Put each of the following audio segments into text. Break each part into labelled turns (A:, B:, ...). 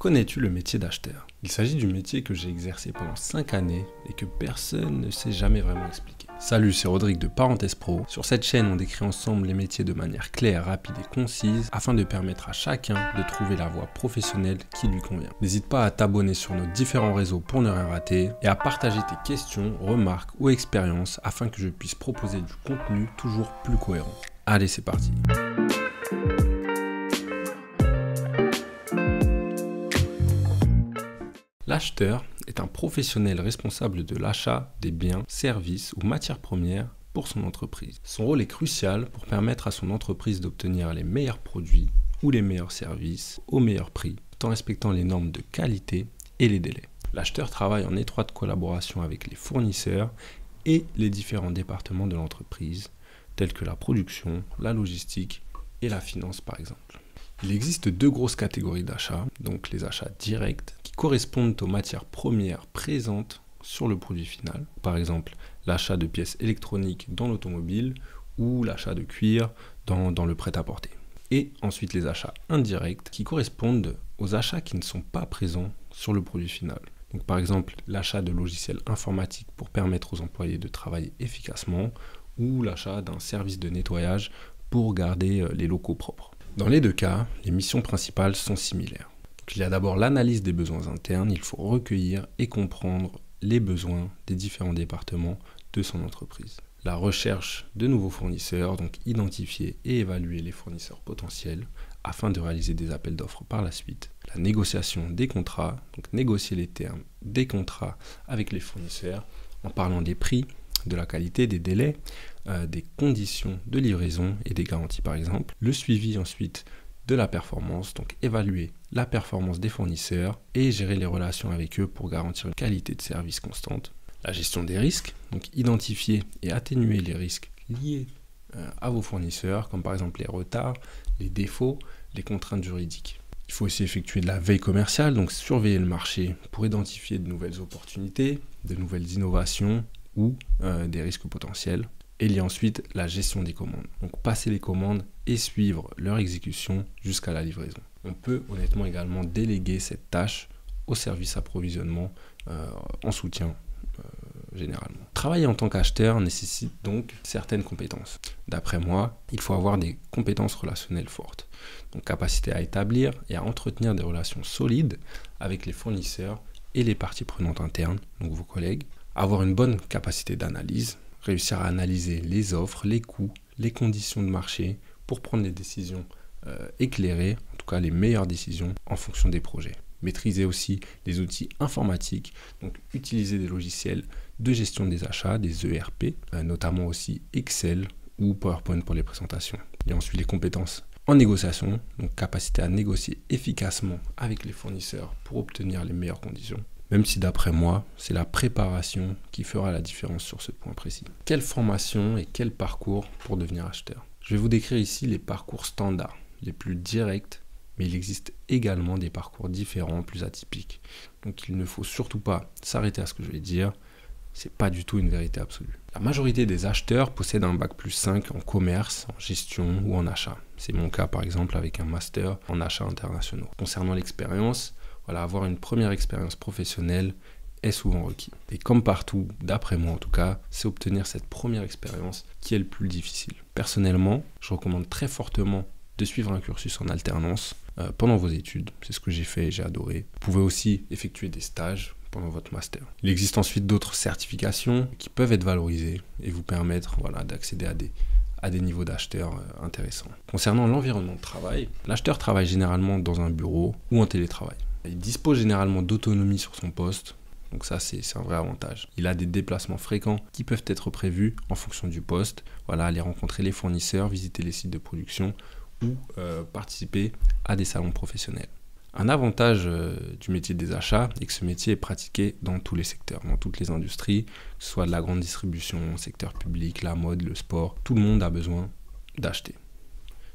A: Connais-tu le métier d'acheteur? Il s'agit du métier que j'ai exercé pendant 5 années et que personne ne s'est jamais vraiment expliqué. Salut, c'est Rodrigue de Parenthèse Pro. Sur cette chaîne, on décrit ensemble les métiers de manière claire, rapide et concise afin de permettre à chacun de trouver la voie professionnelle qui lui convient. N'hésite pas à t'abonner sur nos différents réseaux pour ne rien rater et à partager tes questions, remarques ou expériences afin que je puisse proposer du contenu toujours plus cohérent. Allez, c'est parti! L'acheteur est un professionnel responsable de l'achat des biens, services ou matières premières pour son entreprise. Son rôle est crucial pour permettre à son entreprise d'obtenir les meilleurs produits ou les meilleurs services au meilleur prix, tout en respectant les normes de qualité et les délais. L'acheteur travaille en étroite collaboration avec les fournisseurs et les différents départements de l'entreprise, tels que la production, la logistique et la finance par exemple. Il existe deux grosses catégories d'achats, donc les achats directs qui correspondent aux matières premières présentes sur le produit final. Par exemple, l'achat de pièces électroniques dans l'automobile ou l'achat de cuir dans le prêt-à-porter. Et ensuite les achats indirects qui correspondent aux achats qui ne sont pas présents sur le produit final. Donc par exemple, l'achat de logiciels informatiques pour permettre aux employés de travailler efficacement ou l'achat d'un service de nettoyage pour garder les locaux propres. Dans les deux cas, les missions principales sont similaires. Donc, il y a d'abord l'analyse des besoins internes, il faut recueillir et comprendre les besoins des différents départements de son entreprise. La recherche de nouveaux fournisseurs, donc identifier et évaluer les fournisseurs potentiels afin de réaliser des appels d'offres par la suite. La négociation des contrats, donc négocier les termes des contrats avec les fournisseurs en parlant des prix, de la qualité, des délais, des conditions de livraison et des garanties par exemple. Le suivi ensuite de la performance, donc évaluer la performance des fournisseurs et gérer les relations avec eux pour garantir une qualité de service constante. La gestion des risques, donc identifier et atténuer les risques liés à vos fournisseurs, comme par exemple les retards, les défauts, les contraintes juridiques. Il faut aussi effectuer de la veille commerciale, donc surveiller le marché pour identifier de nouvelles opportunités, de nouvelles innovations ou des risques potentiels. Et il y a ensuite la gestion des commandes. Donc passer les commandes et suivre leur exécution jusqu'à la livraison. On peut honnêtement également déléguer cette tâche au service approvisionnement en soutien généralement. Travailler en tant qu'acheteur nécessite donc certaines compétences. D'après moi, il faut avoir des compétences relationnelles fortes. Donc capacité à établir et à entretenir des relations solides avec les fournisseurs et les parties prenantes internes, donc vos collègues. Avoir une bonne capacité d'analyse, réussir à analyser les offres, les coûts, les conditions de marché pour prendre des décisions éclairées, en tout cas les meilleures décisions en fonction des projets. Maîtriser aussi les outils informatiques, donc utiliser des logiciels de gestion des achats, des ERP, notamment aussi Excel ou PowerPoint pour les présentations. Et ensuite les compétences en négociation, donc capacité à négocier efficacement avec les fournisseurs pour obtenir les meilleures conditions. Même si d'après moi, c'est la préparation qui fera la différence sur ce point précis. Quelle formation et quel parcours pour devenir acheteur? Je vais vous décrire ici les parcours standards, les plus directs, mais il existe également des parcours différents, plus atypiques. Donc il ne faut surtout pas s'arrêter à ce que je vais dire, c'est pas du tout une vérité absolue. La majorité des acheteurs possèdent un bac+5 en commerce, en gestion ou en achat. C'est mon cas par exemple avec un master en achats internationaux. Concernant l'expérience, avoir une première expérience professionnelle est souvent requis. Et comme partout, d'après moi en tout cas, c'est obtenir cette première expérience qui est le plus difficile. Personnellement, je recommande très fortement de suivre un cursus en alternance pendant vos études. C'est ce que j'ai fait et j'ai adoré. Vous pouvez aussi effectuer des stages pendant votre master. Il existe ensuite d'autres certifications qui peuvent être valorisées et vous permettre d'accéder à des niveaux d'acheteurs intéressants. Concernant l'environnement de travail, l'acheteur travaille généralement dans un bureau ou en télétravail. Il dispose généralement d'autonomie sur son poste, donc ça c'est un vrai avantage. Il a des déplacements fréquents qui peuvent être prévus en fonction du poste, aller rencontrer les fournisseurs, visiter les sites de production ou participer à des salons professionnels. Un avantage du métier des achats est que ce métier est pratiqué dans tous les secteurs, dans toutes les industries, que ce soit de la grande distribution, secteur public, la mode, le sport, tout le monde a besoin d'acheter.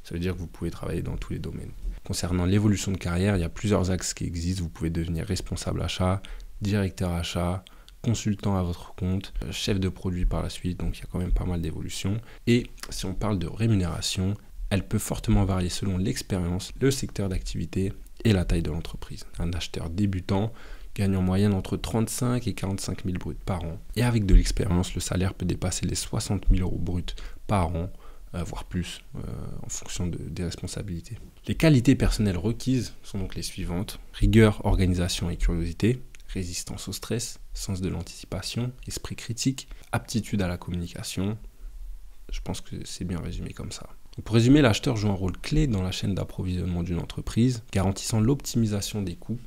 A: Ça veut dire que vous pouvez travailler dans tous les domaines. Concernant l'évolution de carrière, il y a plusieurs axes qui existent. Vous pouvez devenir responsable achat, directeur achat, consultant à votre compte, chef de produit par la suite. Donc il y a quand même pas mal d'évolutions. Et si on parle de rémunération, elle peut fortement varier selon l'expérience, le secteur d'activité et la taille de l'entreprise. Un acheteur débutant gagne en moyenne entre 35 et 45 000 bruts par an. Et avec de l'expérience, le salaire peut dépasser les 60 000 euros bruts par an, voire plus, en fonction des responsabilités. Les qualités personnelles requises sont donc les suivantes: rigueur, organisation et curiosité, résistance au stress, sens de l'anticipation, esprit critique, aptitude à la communication. Je pense que c'est bien résumé comme ça. Donc pour résumer, l'acheteur joue un rôle clé dans la chaîne d'approvisionnement d'une entreprise, garantissant l'optimisation des coûts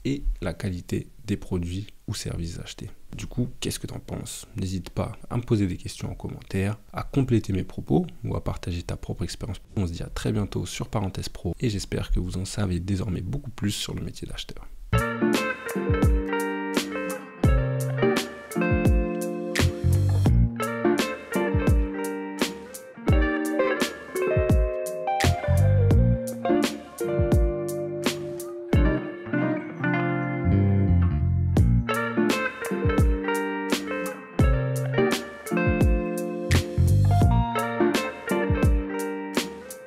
A: et la qualité des produits ou services achetés. Du coup, qu'est-ce que tu en penses? N'hésite pas à me poser des questions en commentaire, à compléter mes propos ou à partager ta propre expérience. On se dit à très bientôt sur Parenthèse Pro et j'espère que vous en savez désormais beaucoup plus sur le métier d'acheteur.